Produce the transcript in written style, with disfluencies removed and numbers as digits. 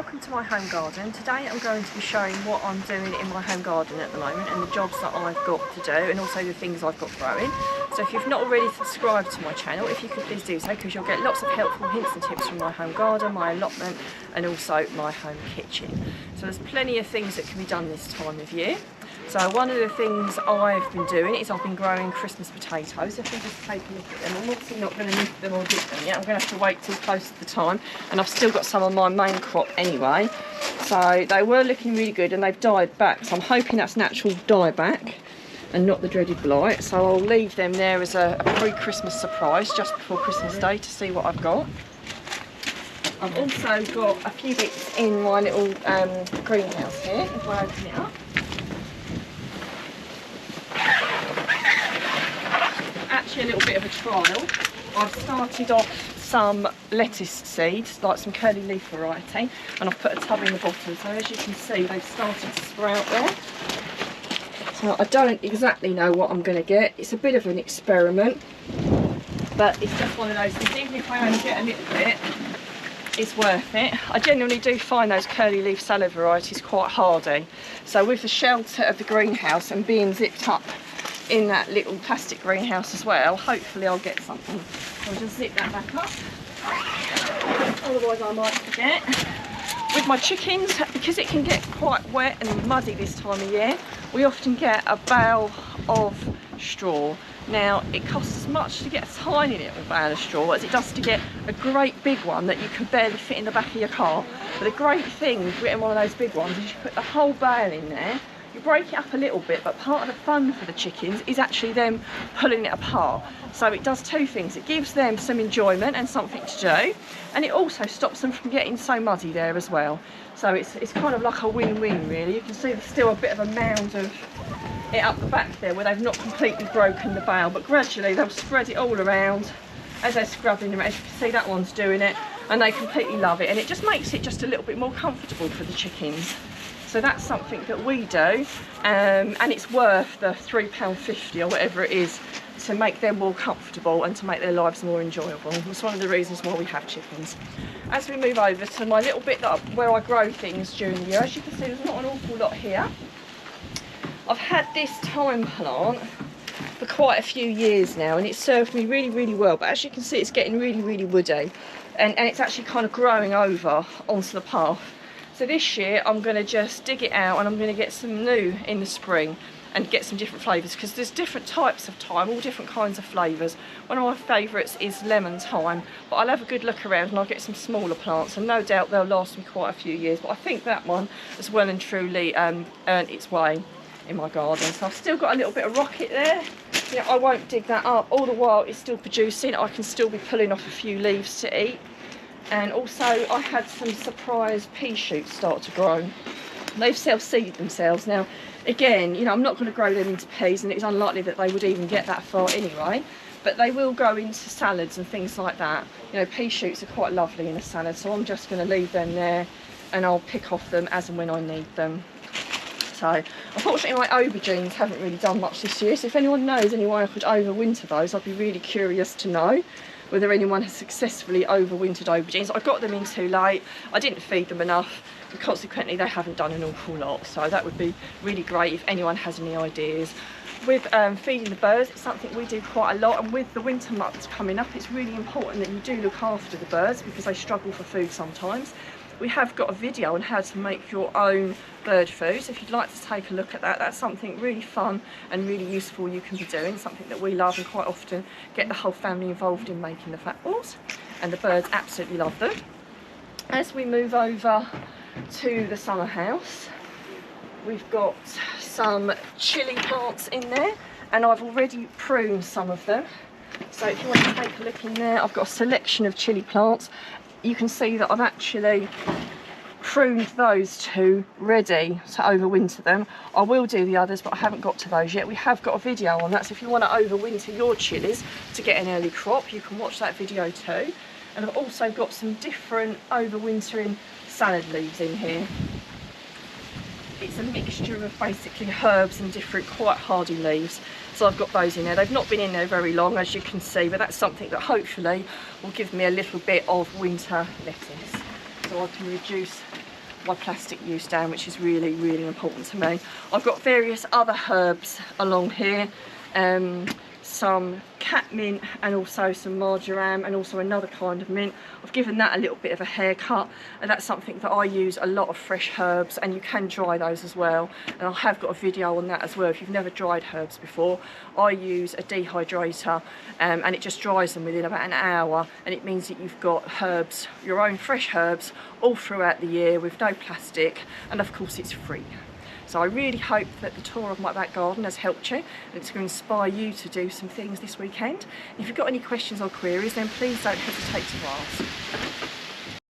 welcome to my home garden. Today I'm going to be showing what I'm doing in my home garden at the moment and the jobs that I've got to do, and also the things I've got growing. So if you've not already subscribed to my channel, if you could please do so, because you'll get lots of helpful hints and tips from my home garden, my allotment, and also my home kitchen. So there's plenty of things that can be done this time of year. So one of the things I've been doing is I've been growing Christmas potatoes. If we just take a look at them, I'm obviously not going to nip them or dip them yet. I'm going to have to wait till close to the time, and I've still got some of my main crop anyway. So they were looking really good and they've died back, so I'm hoping that's natural dieback and not the dreaded blight. So I'll leave them there as a pre-Christmas surprise just before Christmas Day to see what I've got. I've also got a few bits in my little greenhouse here, if I open it up. Actually a little bit of a trial. I've started off some lettuce seeds, like some curly leaf variety, and I've put a tub in the bottom. So as you can see, they've started to sprout there. So I don't exactly know what I'm going to get. It's a bit of an experiment, but it's just one of those things. Even if I only get a little bit, it's worth it. I genuinely do find those curly leaf salad varieties quite hardy. So with the shelter of the greenhouse and being zipped up in that little plastic greenhouse as well, hopefully I'll get something. I'll just zip that back up, otherwise I might forget. With my chickens, because it can get quite wet and muddy this time of year, we often get a bale of straw. Now it costs as much to get a tiny little bale of straw as it does to get a great big one that you can barely fit in the back of your car. But the great thing with getting one of those big ones is you put the whole bale in there. You break it up a little bit, but part of the fun for the chickens is actually them pulling it apart. So it does two things. It gives them some enjoyment and something to do, and it also stops them from getting so muddy there as well. So it's kind of like a win-win really. You can see there's still a bit of a mound of it up the back there where they've not completely broken the bale, but gradually they'll spread it all around as they're scrubbing them. As you can see, that one's doing it, and they completely love it, and it just makes it just a little bit more comfortable for the chickens. So that's something that we do, and it's worth the £3.50 or whatever it is to make them more comfortable and to make their lives more enjoyable. It's one of the reasons why we have chickens. As we move over to my little bit where I grow things during the year, as you can see, there's not an awful lot here. I've had this thyme plant for quite a few years now, and it's served me really, really well. But as you can see, it's getting really, really woody, and it's actually kind of growing over onto the path. So this year I'm going to just dig it out, and I'm going to get some new in the spring and get some different flavours, because there's different types of thyme, all different kinds of flavours. One of my favourites is lemon thyme, but I'll have a good look around and I'll get some smaller plants, and no doubt they'll last me quite a few years. But I think that one has well and truly earned its way in my garden. So I've still got a little bit of rocket there. You know, I won't dig that up. All the while it's still producing, I can still be pulling off a few leaves to eat. And also I had some surprise pea shoots start to grow. They've self-seeded themselves. Now again, you know, I'm not going to grow them into peas, and it's unlikely that they would even get that far anyway, but they will go into salads and things like that. You know, pea shoots are quite lovely in a salad, so I'm just going to leave them there and I'll pick off them as and when I need them. So unfortunately my aubergines haven't really done much this year, so if anyone knows any way I could overwinter those, I'd be really curious to know whether anyone has successfully overwintered aubergines. I got them in too late, I didn't feed them enough, and consequently they haven't done an awful lot. So that would be really great if anyone has any ideas. With feeding the birds, it's something we do quite a lot, and with the winter months coming up, it's really important that you do look after the birds because they struggle for food sometimes. We have got a video on how to make your own bird food, so if you'd like to take a look at that, that's something really fun and really useful you can be doing, something that we love and quite often get the whole family involved in making the fat balls, and the birds absolutely love them. As we move over to the summer house, we've got some chilli plants in there, and I've already pruned some of them. So if you want to take a look in there, I've got a selection of chilli plants. You can see that I've actually pruned those two ready to overwinter them. I will do the others, but I haven't got to those yet. We have got a video on that, so if you want to overwinter your chilies to get an early crop, you can watch that video too. And I've also got some different overwintering salad leaves in here. It's a mixture of basically herbs and different quite hardy leaves. So I've got those in there. They've not been in there very long, as you can see, but that's something that hopefully will give me a little bit of winter lettuce, so I can reduce my plastic use down, which is really, really important to me. I've got various other herbs along here, some catmint and also some marjoram and also another kind of mint. I've given that a little bit of a haircut, and that's something that I use a lot of fresh herbs, and you can dry those as well, and I have got a video on that as well if you've never dried herbs before. I use a dehydrator and it just dries them within about an hour, and it means that you've got herbs, your own fresh herbs, all throughout the year with no plastic, and of course it's free. So I really hope that the tour of my back garden has helped you, and it's going to inspire you to do some things this weekend. If you've got any questions or queries, then please don't hesitate to ask.